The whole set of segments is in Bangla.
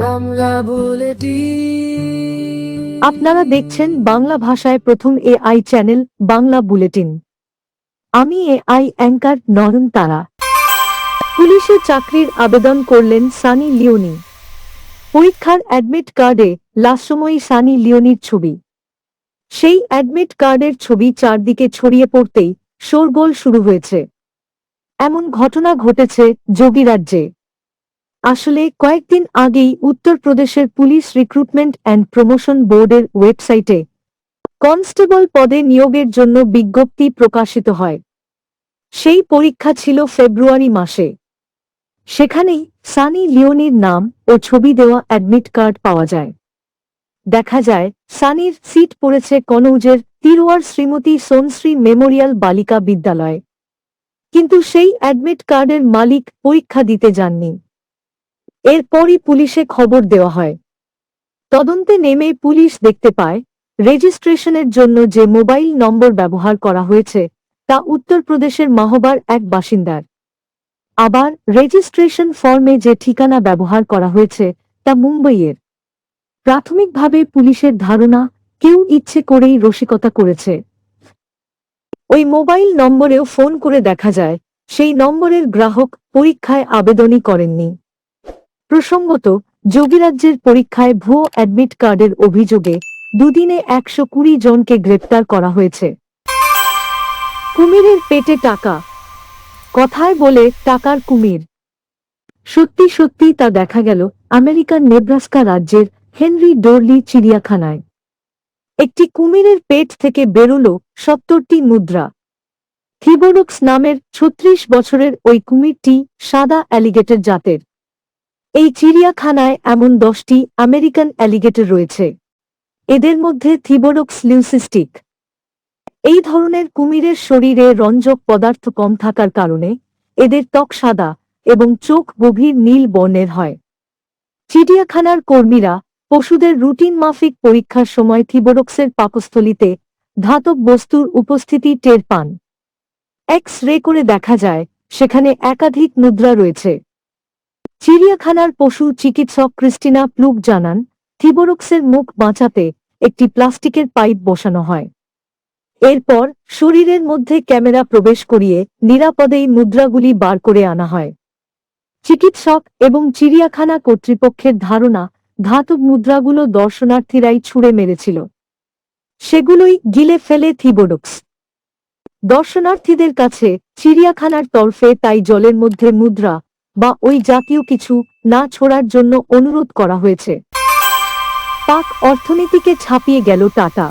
বাংলা বুলেটিন। আপনারা দেখছেন বাংলা ভাষায় প্রথম এআই চ্যানেল বাংলা বুলেটিন। আমি এআই অ্যাঙ্কার নয়ন তারা। পুলিশে চাকরির আবেদন করলেন সানি লিওনি। পরীক্ষার অ্যাডমিট কার্ডে লাস্যময়ী সানি লিওনির ছবি। সেই অ্যাডমিট কার্ডের ছবি চারদিকে ছড়িয়ে পড়তেই শোরগোল শুরু হয়েছে। এমন ঘটনা ঘটেছে যোগীরাজ্যে। আসলে কয়েকদিন আগেই উত্তরপ্রদেশের পুলিশ রিক্রুটমেন্ট অ্যান্ড প্রমোশন বোর্ডের ওয়েবসাইটে কনস্টেবল পদে নিয়োগের জন্য বিজ্ঞপ্তি প্রকাশিত হয়। সেই পরীক্ষা ছিল ফেব্রুয়ারি মাসে। সেখানেই সানি লিওনির নাম ও ছবি দেওয়া অ্যাডমিট কার্ড পাওয়া যায়। দেখা যায় সানির সিট পড়েছে কনৌজের তিরুয়ার শ্রীমতী সোনশ্রী মেমোরিয়াল বালিকা বিদ্যালয়। কিন্তু সেই অ্যাডমিট কার্ডের মালিক পরীক্ষা দিতে যাননি। এরপরই পুলিশে খবর দেওয়া হয়। তদন্তে নেমে পুলিশ দেখতে পায় রেজিস্ট্রেশনের জন্য যে মোবাইল নম্বর ব্যবহার করা হয়েছে তা উত্তরপ্রদেশের মাহবার এক বাসিন্দার। আবার রেজিস্ট্রেশন ফর্মে যে ঠিকানা ব্যবহার করা হয়েছে তা মুম্বইয়ের। প্রাথমিকভাবে পুলিশের ধারণা কেউ ইচ্ছে করেই রসিকতা করেছে। ওই মোবাইল নম্বরেও ফোন করে দেখা যায় সেই নম্বরের গ্রাহক পরীক্ষায় আবেদনই করেননি। প্রসঙ্গত, যোগীরাজ্যের পরীক্ষায় ভুয়ো অ্যাডমিট কার্ডের অভিযোগে দুদিনে 120 জনকে গ্রেপ্তার করা হয়েছে। কুমিরের পেটে টাকা, কথায় বলে টাকার কুমির। সত্যি সত্যি তা দেখা গেল আমেরিকার নেব্রাস্কা রাজ্যের হেনরি ডোরলি চিড়িয়াখানায়। একটি কুমিরের পেট থেকে বেরোল 70টি মুদ্রা। থিবোডক্স নামের 36 বছরের ওই কুমিরটি সাদা অ্যালিগেটর জাতের। এই চিড়িয়াখানায় এমন 10টি আমেরিকান অ্যালিগেটর রয়েছে। এদের মধ্যে থিবোডক্স লিউসিস্টিক। এই ধরনের কুমিরের শরীরে রঞ্জক পদার্থ কম থাকার কারণে এদের ত্বক সাদা এবং চোখ গভীর নীল বর্ণের হয়। চিড়িয়াখানার কর্মীরা পশুদের রুটিন মাফিক পরীক্ষার সময় থিবোডক্সের পাকস্থলীতে ধাতব বস্তুর উপস্থিতি টের পান। এক্স-রে করে দেখা যায় সেখানে একাধিক মুদ্রা রয়েছে। চিড়িয়াখানার পশু চিকিৎসক ক্রিস্টিনা প্লুগ জানান, থিবোডক্সের মুখ বাঁচাতে একটি প্লাস্টিকের পাইপ বসানো হয়। এরপর শরীরের মধ্যে ক্যামেরা প্রবেশ করিয়ে নিরাপদেই মুদ্রাগুলি বার করে আনা হয়। চিকিৎসক এবং চিড়িয়াখানা কর্তৃপক্ষের ধারণা ধাতব মুদ্রাগুলো দর্শনার্থীরাই ছুঁড়ে মেরেছিল। সেগুলোই গিলে ফেলে থিবোডক্স। দর্শনার্থীদের কাছে চিড়িয়াখানার তরফে তাই জলের মধ্যে মুদ্রা বা ওই জাতীয় কিছু না ছোড়ার জন্য অনুরোধ করা হয়েছে। পাক অর্থনীতিকে ছাপিয়ে গেল টাটা।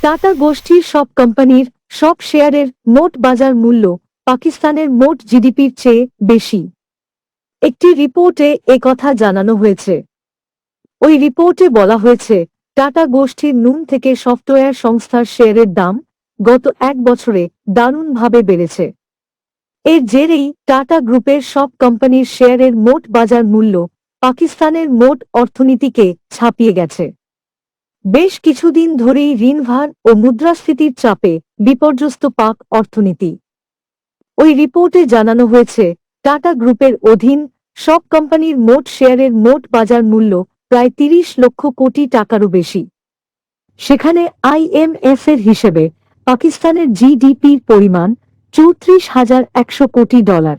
টাটা গোষ্ঠীর সব কোম্পানির সব শেয়ারের মোট বাজার মূল্য পাকিস্তানের মোট জিডিপির চেয়ে বেশি। একটি রিপোর্টে একথা জানানো হয়েছে। ওই রিপোর্টে বলা হয়েছে টাটা গোষ্ঠীর নুন থেকে সফটওয়্যার সংস্থার শেয়ারের দাম গত এক বছরে দারুণভাবে বেড়েছে। এর জেরেই টাটা গ্রুপের সব কোম্পানির শেয়ারের মোট বাজার মূল্য পাকিস্তানের মোট অর্থনীতিকে ছাপিয়ে গেছে। বেশ কিছুদিন ধরেই ঋণভার ও মুদ্রাস্ফীতির চাপে বিপর্যস্ত পাক অর্থনীতি। ওই রিপোর্টে জানানো হয়েছে টাটা গ্রুপের অধীন সব কোম্পানির মোট শেয়ারের মোট বাজার মূল্য প্রায় 30 লক্ষ কোটি টাকারও বেশি। সেখানে IMF এর হিসেবে পাকিস্তানের জিডিপির পরিমাণ 34,100 কোটি ডলার।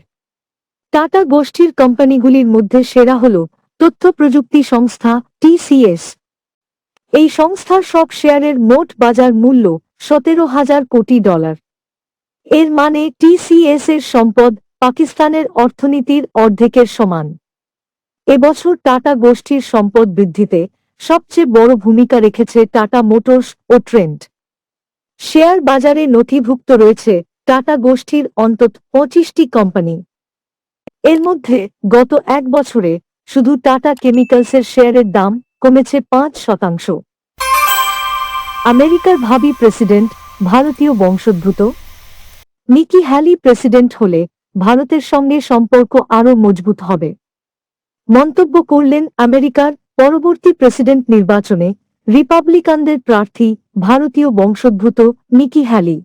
টাটা গোষ্ঠীর কোম্পানিগুলির মধ্যে সেরা হল তথ্য প্রযুক্তি সংস্থা TCS। এই সংস্থার সব শেয়ারের মোট বাজার মূল্য 17,000 কোটি ডলার। এর মানে TCS এর সম্পদ পাকিস্তানের অর্থনীতির অর্ধেকের সমান। এবছর টাটা গোষ্ঠীর সম্পদ বৃদ্ধিতে সবচেয়ে বড় ভূমিকা রেখেছে টাটা মোটরস ও ট্রেন্ট। শেয়ার বাজারে নথিভুক্ত রয়েছে টাটা গোষ্ঠীর অন্তত 25টি কোম্পানি। এর মধ্যে গত এক বছরে শুধু টাটা কেমিক্যালসের শেয়ারের দাম কমেছে 5%। আমেরিকার ভাবি প্রেসিডেন্ট ভারতীয় বংশোদ্ভূত। নিকি হ্যালি প্রেসিডেন্ট হলে ভারতের সঙ্গে সম্পর্ক আরও মজবুত হবে মন্তব্য করলেন আমেরিকার পরবর্তী প্রেসিডেন্ট নির্বাচনে রিপাবলিকানদের প্রার্থী ভারতীয় বংশোদ্ভূত নিকি হ্যালি।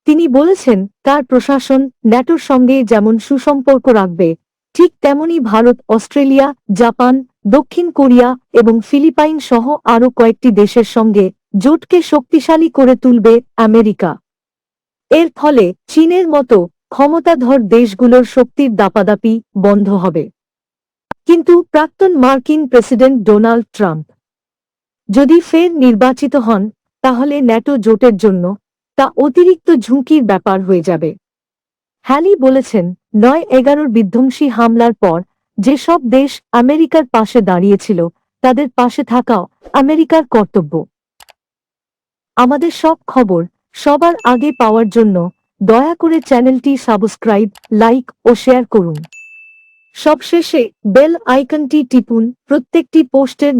তিনি বলেছেন তার প্রশাসন ন্যাটোর সঙ্গে যেমন সুসম্পর্ক রাখবে ঠিক তেমনি ভারত, অস্ট্রেলিয়া, জাপান, দক্ষিণ কোরিয়া এবং ফিলিপাইন সহ আরও কয়েকটি দেশের সঙ্গে জোটকে শক্তিশালী করে তুলবে আমেরিকা। এর ফলে চীনের মতো ক্ষমতাধর দেশগুলোর শক্তির দাপাদাপি বন্ধ হবে। কিন্তু প্রাক্তন মার্কিন প্রেসিডেন্ট ডোনাল্ড ট্রাম্প যদি ফের নির্বাচিত হন, তাহলে ন্যাটো জোটের জন্য তা অতিরিক্ত ঝুঁকির ব্যাপার হয়ে যাবে। হ্যালি বলেছেন, ৯/১১ বিধ্বংসী হামলার পর যেসব দেশ আমেরিকার পাশে দাঁড়িয়েছিল তাদের পাশে থাকাও আমেরিকার কর্তব্য। আমাদের সব খবর সবার আগে পাওয়ার জন্য দয়া করে চ্যানেলটি সাবস্ক্রাইব, লাইক ও শেয়ার করুন। সবশেষে বেল আইকনটি টিপুন প্রত্যেকটি পোস্টের